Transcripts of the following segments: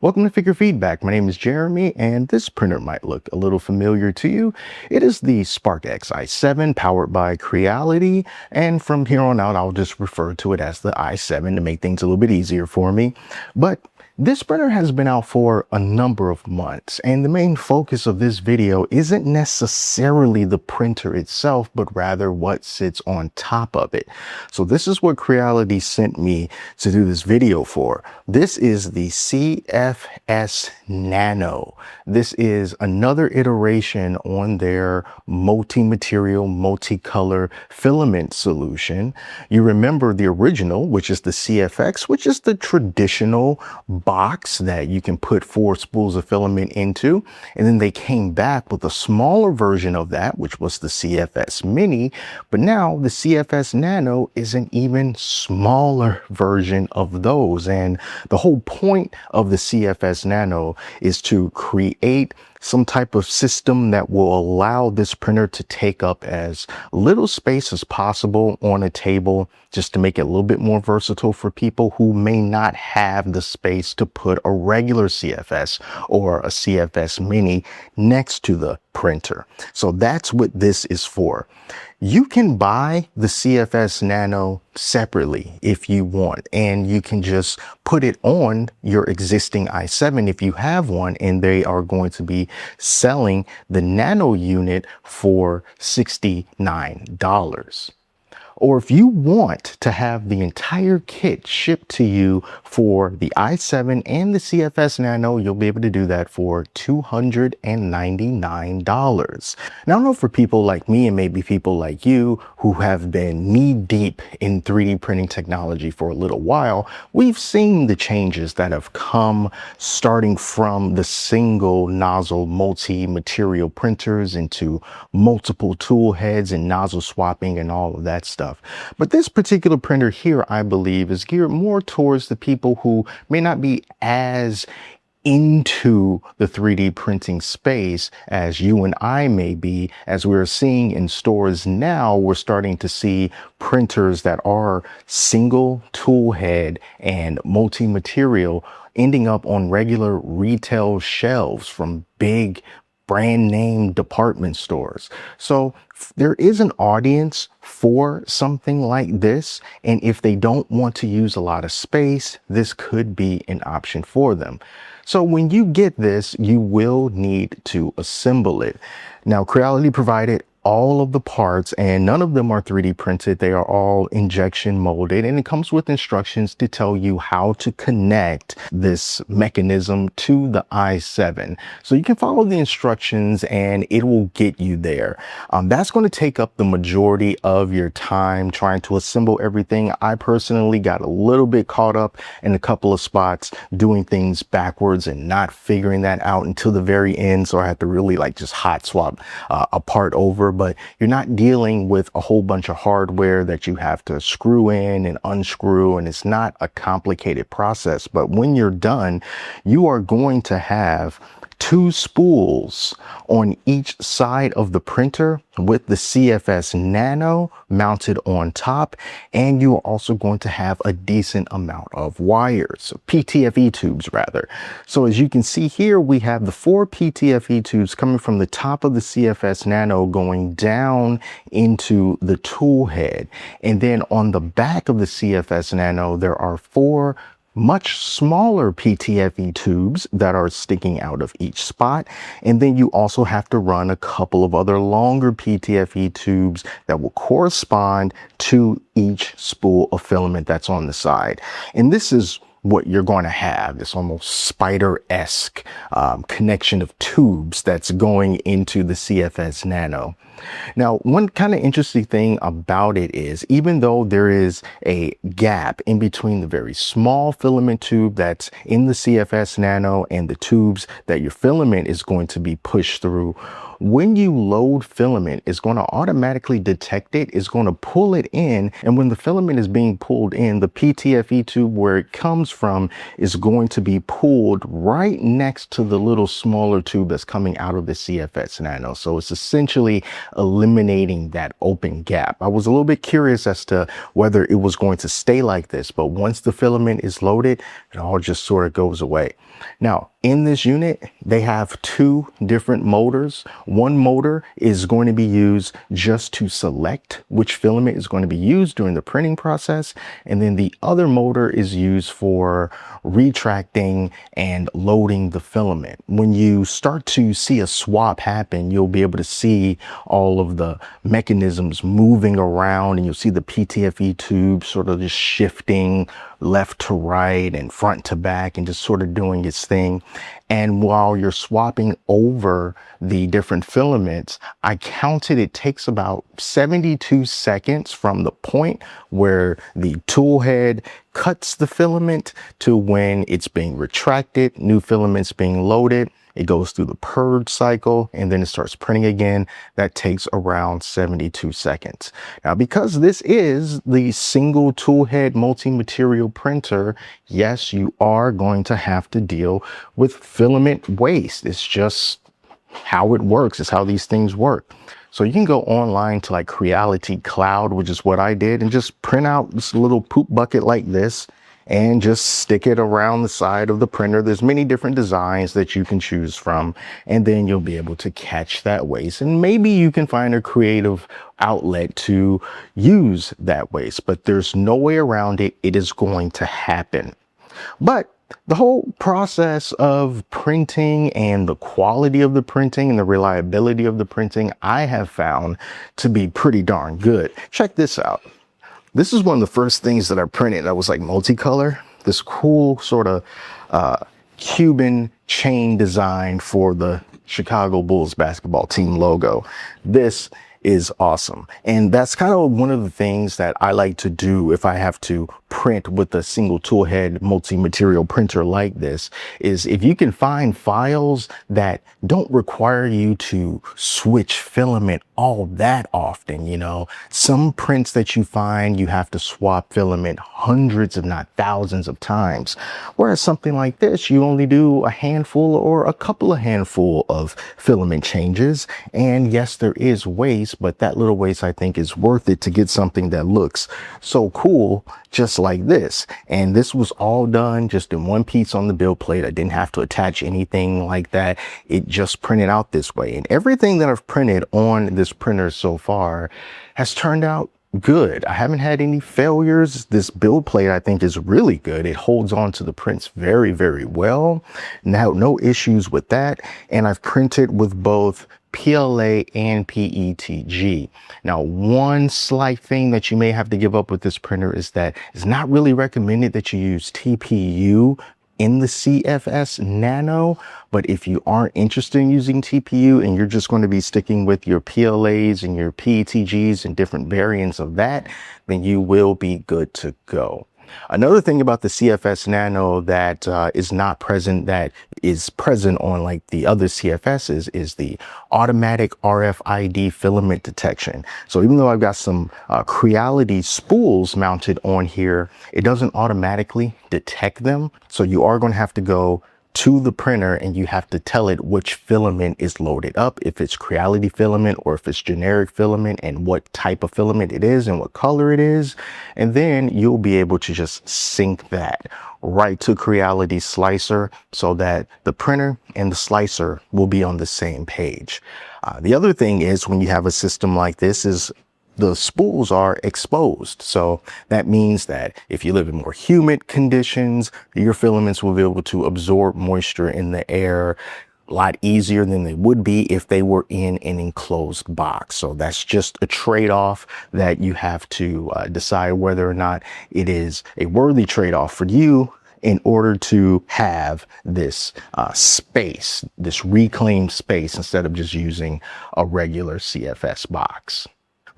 Welcome to Figure Feedback. My name is Jeremy, and this printer might look a little familiar to you. It is the SparkX i7 powered by Creality, and from here on out, I'll just refer to it as the i7 to make things a little bit easier for me. But this printer has been out for a number of months, and the main focus of this video isn't necessarily the printer itself, but rather what sits on top of it. So this is what Creality sent me to do this video for. This is the CFS Nano. This is another iteration on their multi-material, multicolor filament solution. You remember the original, which is the CFX, which is the traditional box that you can put 4 spools of filament into. And then they came back with a smaller version of that, which was the CFS Mini. But now the CFS Nano is an even smaller version of those. And the whole point of the CFS Nano is to create some type of system that will allow this printer to take up as little space as possible on a table, just to make it a little bit more versatile for people who may not have the space to put a regular CFS or a CFS Mini next to the printer. So that's what this is for. You can buy the CFS Nano separately if you want, and you can just put it on your existing i7 if you have one, and they are going to be selling the Nano unit for $69. Or if you want to have the entire kit shipped to you for the i7 and the CFS Nano, you'll be able to do that for $299. Now, I know for people like me and maybe people like you who have been knee deep in 3D printing technology for a little while, we've seen the changes that have come starting from the single nozzle multi-material printers into multiple tool heads and nozzle swapping and all of that stuff. But this particular printer here, I believe, is geared more towards the people who may not be as into the 3D printing space as you and I may be. As we're seeing in stores now, we're starting to see printers that are single tool head and multi-material ending up on regular retail shelves from big brand name department stores. So there is an audience for something like this, and if they don't want to use a lot of space, this could be an option for them. So when you get this, you will need to assemble it. Now, Creality provided all of the parts, and none of them are 3D printed. They are all injection molded, and it comes with instructions to tell you how to connect this mechanism to the i7. So you can follow the instructions and it will get you there. That's going to take up the majority of your time trying to assemble everything. I personally got a little bit caught up in a couple of spots doing things backwards and not figuring that out until the very end. So I had to really just hot swap a part over. But you're not dealing with a whole bunch of hardware that you have to screw in and unscrew, and it's not a complicated process. But when you're done, you are going to have 2 spools on each side of the printer with the CFS Nano mounted on top, and you're also going to have a decent amount of wires, PTFE tubes rather. So as you can see here, we have the 4 PTFE tubes coming from the top of the CFS Nano going down into the tool head, and then on the back of the CFS Nano there are 4 much smaller PTFE tubes that are sticking out of each spot. And then you also have to run a couple of other longer PTFE tubes that will correspond to each spool of filament that's on the side. And this is what you're going to have, this almost spider-esque connection of tubes that's going into the CFS Nano. Now, one kind of interesting thing about it is, even though there is a gap in between the very small filament tube that's in the CFS Nano and the tubes that your filament is going to be pushed through, When you load filament, it's going to automatically detect it. It's going to pull it in. And when the filament is being pulled in, the PTFE tube where it comes from is going to be pulled right next to the little smaller tube that's coming out of the CFS Nano. So it's essentially eliminating that open gap. I was a little bit curious as to whether it was going to stay like this, but once the filament is loaded, it all just sort of goes away. Now, in this unit, they have two different motors. One motor is going to be used just to select which filament is going to be used during the printing process. And then the other motor is used for retracting and loading the filament. When you start to see a swap happen, you'll be able to see all of the mechanisms moving around, and you'll see the PTFE tube sort of just shifting left to right and front to back and just sort of doing its thing. And while you're swapping over the different filaments, I counted it takes about 72 seconds from the point where the tool head cuts the filament to when it's being retracted, new filaments being loaded. It goes through the purge cycle and then it starts printing again. That takes around 72 seconds. Now, because this is the single tool head multi-material printer, yes, you are going to have to deal with filament waste. It's just how it works. It's how these things work. So you can go online to like Creality Cloud, which is what I did, and just print out this little poop bucket like this and just stick it around the side of the printer. There's many different designs that you can choose from, and then you'll be able to catch that waste. And maybe you can find a creative outlet to use that waste, but there's no way around it. It is going to happen. But the whole process of printing and the quality of the printing and the reliability of the printing, I have found to be pretty darn good. Check this out. This is one of the first things that I printed that was like multicolor. This cool sort of Cuban chain design for the Chicago Bulls basketball team logo. This is awesome. And that's kind of one of the things that I like to do if I have to print with a single tool head multi-material printer like this, is if you can find files that don't require you to switch filament all that often. You know, some prints that you find, you have to swap filament hundreds if not thousands of times, whereas something like this, you only do a handful or a couple of handful of filament changes. And yes, there is waste, but that little waste I think is worth it to get something that looks so cool just like this. And this was all done just in one piece on the build plate. I didn't have to attach anything like that. It just printed out this way. And everything that I've printed on this printer so far has turned out good. I haven't had any failures. This build plate I think is really good. It holds on to the prints very, very well. Now, no issues with that. And I've printed with both PLA and PETG. Now, one slight thing that you may have to give up with this printer is that it's not really recommended that you use TPU in the CFS Nano, but if you aren't interested in using TPU and you're just going to be sticking with your PLAs and your PETGs and different variants of that, then you will be good to go. Another thing about the CFS Nano that is not present, that is present on like the other CFSs, is the automatic RFID filament detection. So even though I've got some Creality spools mounted on here, it doesn't automatically detect them. So you are going to have to go to the printer and you have to tell it which filament is loaded up, if it's Creality filament or if it's generic filament, and what type of filament it is and what color it is. And then you'll be able to just sync that right to Creality slicer so that the printer and the slicer will be on the same page. The other thing is, when you have a system like this, is the spools are exposed. So that means that if you live in more humid conditions, your filaments will be able to absorb moisture in the air a lot easier than they would be if they were in an enclosed box. So that's just a trade-off that you have to decide whether or not it is a worthy trade-off for you in order to have this space, this reclaimed space, instead of just using a regular CFS box.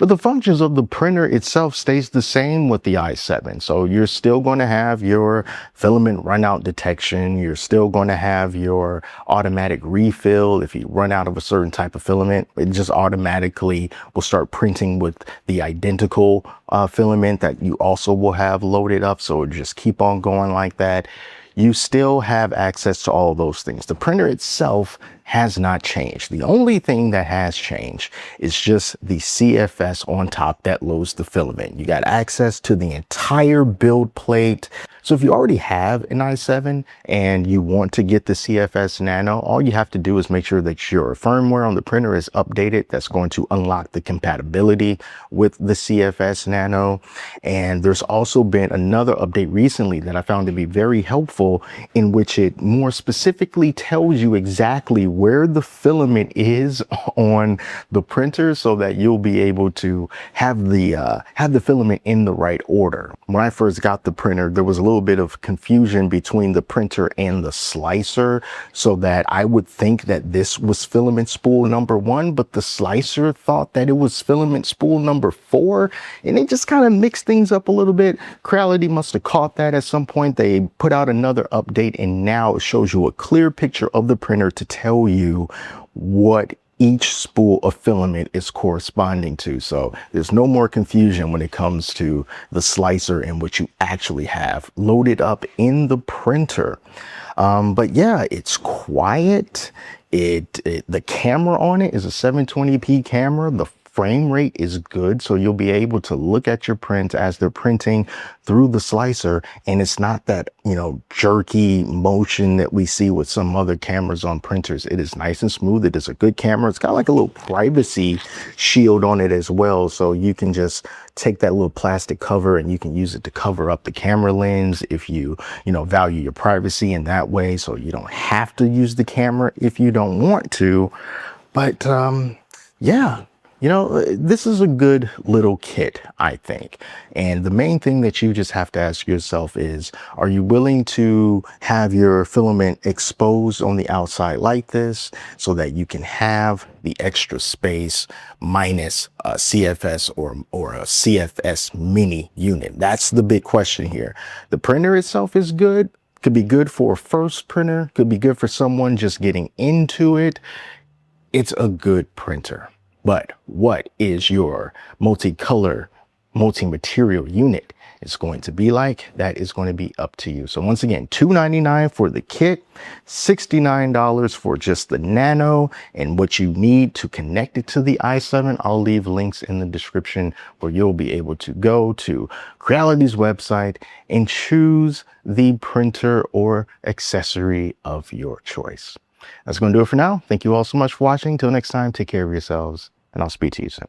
But the functions of the printer itself stays the same with the i7. So you're still going to have your filament runout detection. You're still going to have your automatic refill. If you run out of a certain type of filament, it just automatically will start printing with the identical filament that you also will have loaded up. So it'll just keep on going like that. You still have access to all those things. The printer itself has not changed. The only thing that has changed is just the CFS on top that loads the filament. You got access to the entire build plate. So if you already have an i7 and you want to get the CFS Nano, all you have to do is make sure that your firmware on the printer is updated. That's going to unlock the compatibility with the CFS Nano. And there's also been another update recently that I found to be very helpful, in which it more specifically tells you exactly where the filament is on the printer, so that you'll be able to have the filament in the right order. When I first got the printer, there was a little bit of confusion between the printer and the slicer, so that I would think that this was filament spool number 1, but the slicer thought that it was filament spool number 4, and it just kind of mixed things up a little bit. Creality must have caught that at some point. They put out another update, and now it shows you a clear picture of the printer to tell you what each spool of filament is corresponding to. So there's no more confusion when it comes to the slicer and what you actually have loaded up in the printer. But yeah, it's quiet. The camera on it is a 720p camera. The frame rate is good, so you'll be able to look at your print as they're printing through the slicer, and it's not that, you know, jerky motion that we see with some other cameras on printers. It is nice and smooth. It is a good camera. It's got like a little privacy shield on it as well, so you can just take that little plastic cover and you can use it to cover up the camera lens if you value your privacy in that way. So you don't have to use the camera if you don't want to. But yeah, this is a good little kit, I think. And the main thing that you just have to ask yourself is, are you willing to have your filament exposed on the outside like this, so that you can have the extra space minus a CFS or a CFS mini unit? That's the big question here. The printer itself is good. Could be good for a first printer. Could be good for someone just getting into it. It's a good printer. But what is your multicolor, multi-material unit is going to be like? That is going to be up to you. So once again, $299 for the kit, $69 for just the Nano, and what you need to connect it to the i7. I'll leave links in the description where you'll be able to go to Creality's website and choose the printer or accessory of your choice. That's going to do it for now. Thank you all so much for watching. Till next time, take care of yourselves, and I'll speak to you soon.